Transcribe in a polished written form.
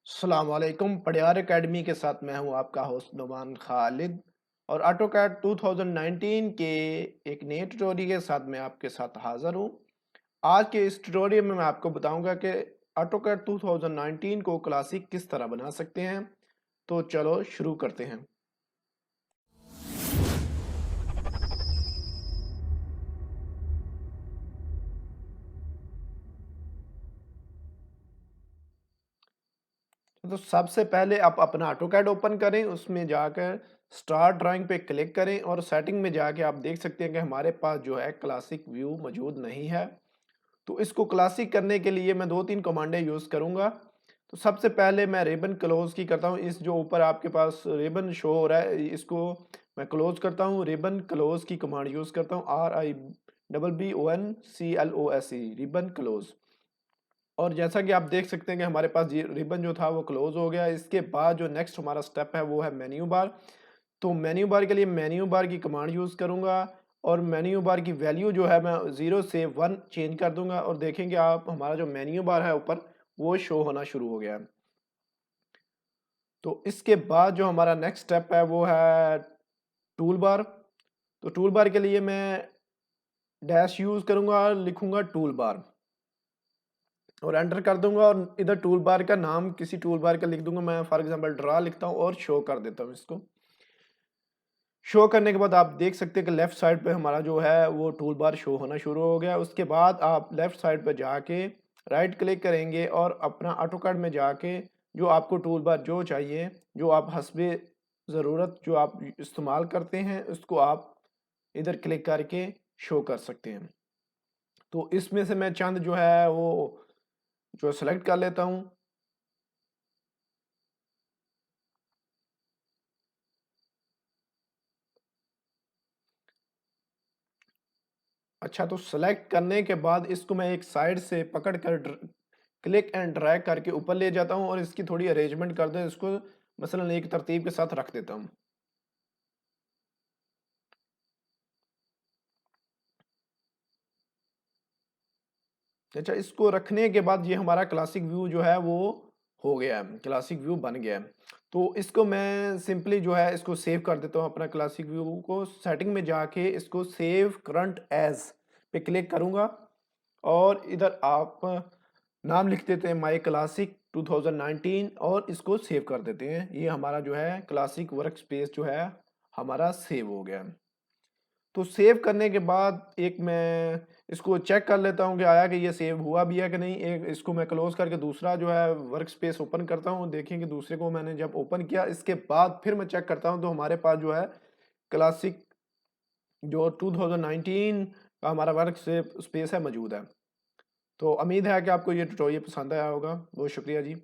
अस्सलाम वालेकुम। पडियार एकेडमी के साथ मैं हूं आपका होस्ट नुमान खालिद और ऑटोकैड 2019 के एक नए ट्यूटोरियल के साथ मैं आपके साथ हाज़िर हूं। आज के इस ट्यूटोरियल में मैं आपको बताऊंगा कि ऑटोकैड 2019 को क्लासिक किस तरह बना सकते हैं। तो चलो शुरू करते हैं। तो सबसे पहले आप अपना ऑटोकैड ओपन करें, उसमें जाकर स्टार्ट ड्राइंग पे क्लिक करें और सेटिंग में जाके आप देख सकते हैं कि हमारे पास जो है क्लासिक व्यू मौजूद नहीं है। तो इसको क्लासिक करने के लिए मैं 2-3 कमांडें यूज़ करूँगा। तो सबसे पहले मैं रिबन क्लोज़ की करता हूँ। इस जो ऊपर आपके पास रिबन शो हो रहा है, इसको मैं क्लोज़ करता हूँ। रिबन क्लोज़ की कमांड यूज़ करता हूँ, RIBBONCLOSE, रिबन क्लोज़। और जैसा कि आप देख सकते हैं कि हमारे पास ये रिबन जो था वो क्लोज़ हो गया। इसके बाद जो नेक्स्ट हमारा स्टेप है वो है मेन्यू बार। तो मेन्यू बार के लिए मेन्यू बार की कमांड यूज़ करूँगा और मेन्यू बार की वैल्यू जो है मैं 0 से 1 चेंज कर दूँगा और देखेंगे आप हमारा जो मेन्यू बार है ऊपर वो शो होना शुरू हो गया है। तो इसके बाद जो हमारा नेक्स्ट स्टेप है वो है टूल बार। तो टूल बार के लिए मैं डैश यूज़ करूँगा और लिखूँगा टूल बार और एंटर कर दूँगा और इधर टूल बार का नाम किसी टूल बार का लिख दूँगा। मैं फॉर एग्ज़ाम्पल ड्रा लिखता हूँ और शो कर देता हूँ इसको। शो करने के बाद आप देख सकते हैं कि लेफ्ट साइड पे हमारा जो है वो टूल बार शो होना शुरू हो गया। उसके बाद आप लेफ्ट साइड पे जाके राइट क्लिक करेंगे और अपना ऑटोकैड में जाके जो आपको टूल बार जो चाहिए, जो आप हस्बे ज़रूरत जो आप इस्तेमाल करते हैं, उसको आप इधर क्लिक करके शो कर सकते हैं। तो इसमें से मैं चंद जो है वो जो सेलेक्ट कर लेता हूँ। अच्छा, तो सेलेक्ट करने के बाद इसको मैं एक साइड से पकड़ कर क्लिक एंड ड्रैग करके ऊपर ले जाता हूँ और इसकी थोड़ी अरेंजमेंट कर दें, इसको मसलन एक तरतीब के साथ रख देता हूँ। अच्छा, इसको रखने के बाद ये हमारा क्लासिक व्यू जो है वो हो गया है, क्लासिक व्यू बन गया है। तो इसको मैं सिंपली जो है इसको सेव कर देता हूँ अपना क्लासिक व्यू को। सेटिंग में जाके इसको सेव करंट एज पे क्लिक करूँगा और इधर आप नाम लिख देते हैं माई क्लासिक 2019 और इसको सेव कर देते हैं। ये हमारा जो है क्लासिक वर्क स्पेस जो है हमारा सेव हो गया। तो सेव करने के बाद एक मैं इसको चेक कर लेता हूँ कि आया कि ये सेव हुआ भी है कि नहीं। एक इसको मैं क्लोज करके दूसरा जो है वर्क स्पेस ओपन करता हूँ। देखें कि दूसरे को मैंने जब ओपन किया इसके बाद फिर मैं चेक करता हूँ तो हमारे पास जो है क्लासिक जो 2019 का हमारा वर्क स्पेस है मौजूद है। तो उम्मीद है कि आपको ये ट्यूटोरियल पसंद आया होगा। बहुत शुक्रिया जी।